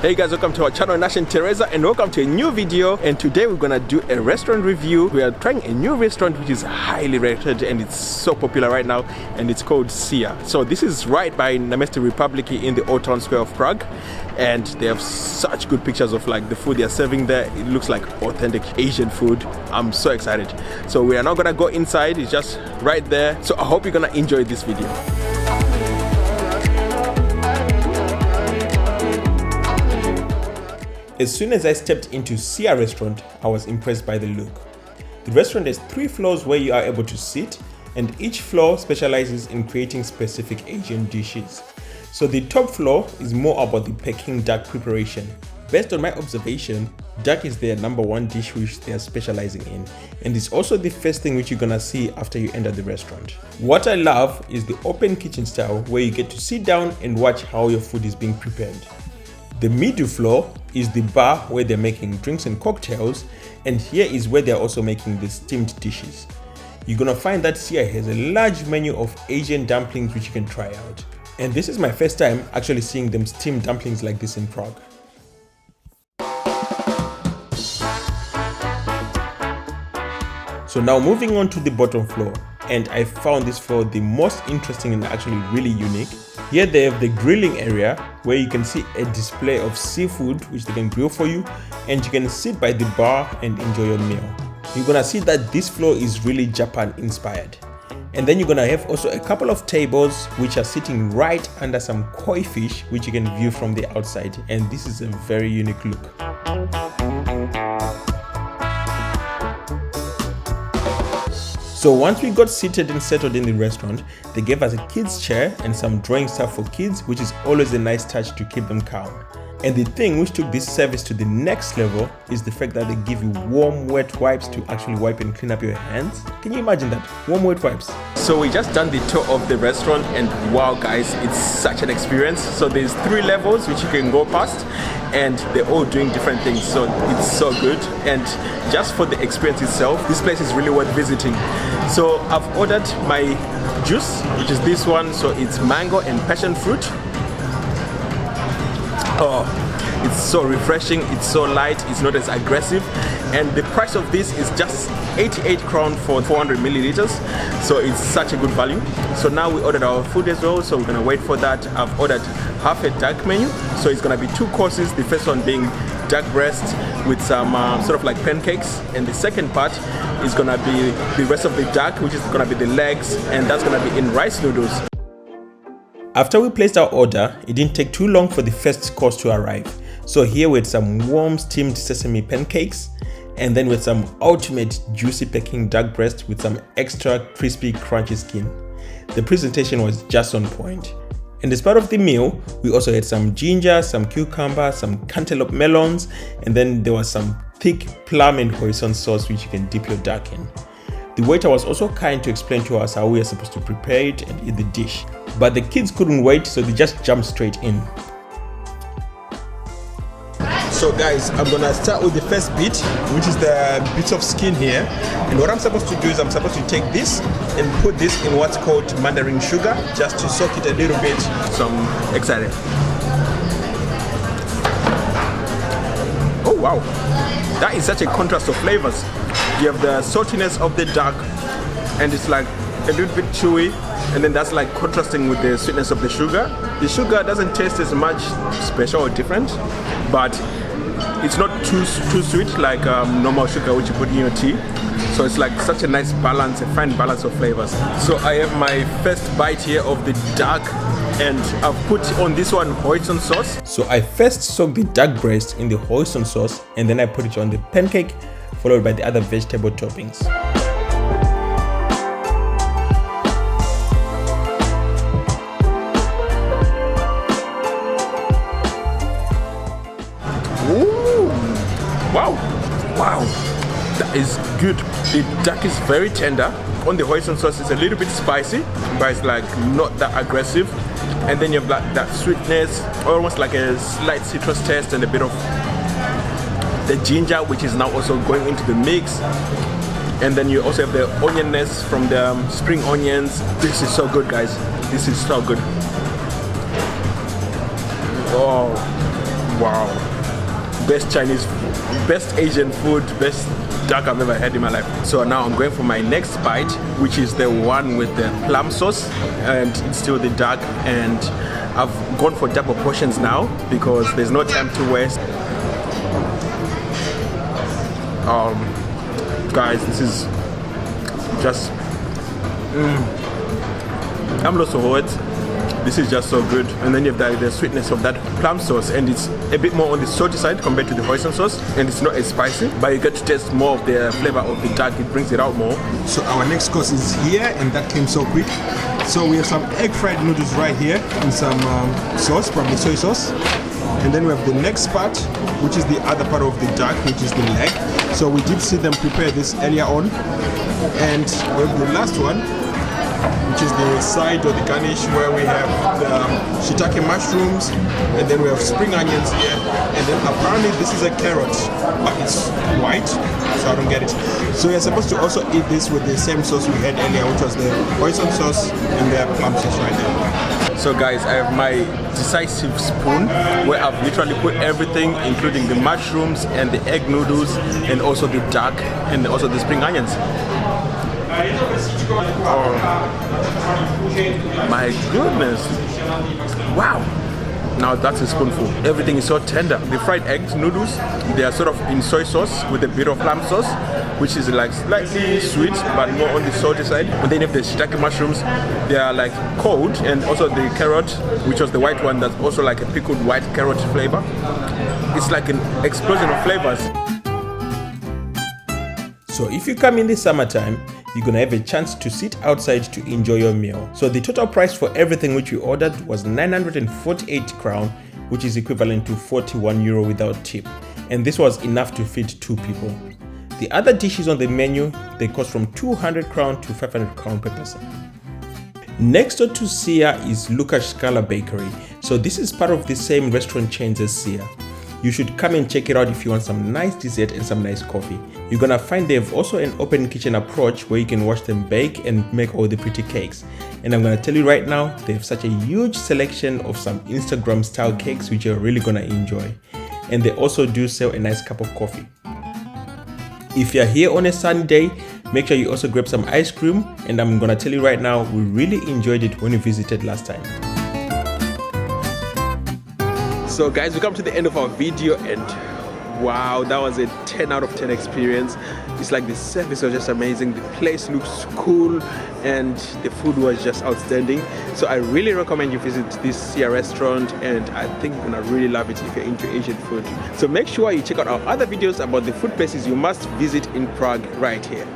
Hey guys, welcome to our channel Nash and Teresa, and welcome to a new video. And today we're gonna do a restaurant review. We are trying a new restaurant which is highly rated and it's so popular right now, and it's called Sia. So this is right by Namesty Republic in the Old Town Square of Prague, and they have such good pictures of like the food they are serving there. It looks like authentic Asian food. I'm so excited. So we are not gonna go inside, it's just right there. So I hope you're gonna enjoy this video. As soon as I stepped into Sia restaurant, I was impressed by the look. The restaurant has 3 floors where you are able to sit, and each floor specializes in creating specific Asian dishes. So the top floor is more about the Peking duck preparation. Based on my observation, duck is their #1 dish which they are specializing in, and it's also the first thing which you're gonna see after you enter the restaurant. What I love is the open kitchen style where you get to sit down and watch how your food is being prepared. The middle floor is the bar where they're making drinks and cocktails, and here is where they're also making the steamed dishes. You're gonna find that Sia has a large menu of Asian dumplings which you can try out. And this is my first time actually seeing them steam dumplings like this in Prague. So now moving on to the bottom floor, and I found this floor the most interesting and actually really unique. Here they have the grilling area where you can see a display of seafood which they can grill for you, and you can sit by the bar and enjoy your meal. You're gonna see that this floor is really Japan inspired. And then you're gonna have also a couple of tables which are sitting right under some koi fish which you can view from the outside, and this is a very unique look. So once we got seated and settled in the restaurant, they gave us a kids chair and some drawing stuff for kids, which is always a nice touch to keep them calm. And the thing which took this service to the next level is the fact that they give you warm wet wipes to actually wipe and clean up your hands. Can you imagine that? Warm wet wipes. So we just done the tour of the restaurant, and wow guys, it's such an experience. So there's 3 levels which you can go past, and they're all doing different things, so it's so good. And just for the experience itself, this place is really worth visiting. So I've ordered my juice, which is this one. So it's mango and passion fruit. Oh, it's so refreshing, it's so light, it's not as aggressive, and the price of this is just 88 crown for 400 milliliters, so it's such a good value. So now we ordered our food as well, so we're gonna wait for that. I've ordered half a duck menu, so it's gonna be 2 courses, the first one being duck breast with some sort of like pancakes, and the second part is gonna be the rest of the duck, which is gonna be the legs, and that's gonna be in rice noodles. After we placed our order, it didn't take too long for the first course to arrive. So here we had some warm steamed sesame pancakes, and then with some ultimate juicy Peking duck breast with some extra crispy crunchy skin. The presentation was just on point. And as part of the meal, we also had some ginger, some cucumber, some cantaloupe melons, and then there was some thick plum and hoisin sauce which you can dip your duck in. The waiter was also kind to explain to us how we are supposed to prepare it and eat the dish. But the kids couldn't wait, so they just jumped straight in. So guys, I'm gonna start with the first bit, which is the bits of skin here. And what I'm supposed to do is I'm supposed to take this and put this in what's called mandarin sugar, just to soak it a little bit. So I'm excited. Oh wow, that is such a contrast of flavors. You have the saltiness of the duck, and it's like a little bit chewy, and then that's like contrasting with the sweetness of the sugar. The sugar doesn't taste as much special or different, but it's not too sweet like normal sugar which you put in your tea. So it's like such a nice balance, a fine balance of flavors. So I have my first bite here of the duck, and I've put on this one hoisin sauce. So I first soaked the duck breast in the hoisin sauce, and then I put it on the pancake, followed by the other vegetable toppings. Ooh, wow, that is good. The duck is very tender. On the hoisin sauce, it's a little bit spicy, but it's like not that aggressive. And then you have like that sweetness, almost like a slight citrus taste, and a bit of the ginger, which is now also going into the mix. And then you also have the onionness from the spring onions. This is so good, guys. This is so good. Oh, Wow. Best Chinese, best Asian food, best duck I've ever had in my life. So now I'm going for my next bite, which is the one with the plum sauce, and it's still the duck, and I've gone for double portions now because there's no time to waste. Guys, this is just I'm lost for words. This is just so good. And then you have the sweetness of that plum sauce, and it's a bit more on the salty side compared to the hoisin sauce, and it's not as spicy, but you get to taste more of the flavor of the duck. It brings it out more. So our next course is here, and that came so quick. So we have some egg fried noodles right here in some sauce, probably soy sauce. And then we have the next part, which is the other part of the duck, which is the leg. So we did see them prepare this earlier on. And we have the last one, which is the side or the garnish, where we have the shiitake mushrooms, and then we have spring onions here, and then apparently this is a carrot, but it's white, so I don't get it. So you're supposed to also eat this with the same sauce we had earlier, which was the hoisin sauce and the plum sauce right there. So guys, I have my decisive spoon where I've literally put everything, including the mushrooms and the egg noodles and also the duck and also the spring onions. Oh my goodness. Wow. Now that's a spoonful. Everything is so tender. The fried egg noodles, they are sort of in soy sauce with a bit of plum sauce, which is like slightly sweet but more on the salty side. And then you have the shiitake mushrooms, they are like cold, and also the carrot, which was the white one, that's also like a pickled white carrot flavor. It's like an explosion of flavors. So if you come in the summertime, you're gonna have a chance to sit outside to enjoy your meal. So the total price for everything which we ordered was 948 crown, which is equivalent to 41 euro without tip. And this was enough to feed 2 people. The other dishes on the menu, they cost from 200 crown to 500 crown per person. Next door to Sia is Lukas Scala Bakery. So this is part of the same restaurant chains as Sia. You should come and check it out if you want some nice dessert and some nice coffee. You're gonna find they have also an open kitchen approach where you can watch them bake and make all the pretty cakes. And I'm gonna tell you right now, they have such a huge selection of some Instagram style cakes which you're really gonna enjoy. And they also do sell a nice cup of coffee. If you're here on a sunny day, make sure you also grab some ice cream, and I'm gonna tell you right now, we really enjoyed it when we visited last time. So guys, we come to the end of our video, and wow, that was a 10 out of 10 experience. It's like the service was just amazing, the place looks cool, and the food was just outstanding. So I really recommend you visit this Sia restaurant, and I think you're gonna really love it if you're into Asian food. So make sure you check out our other videos about the food places you must visit in Prague right here.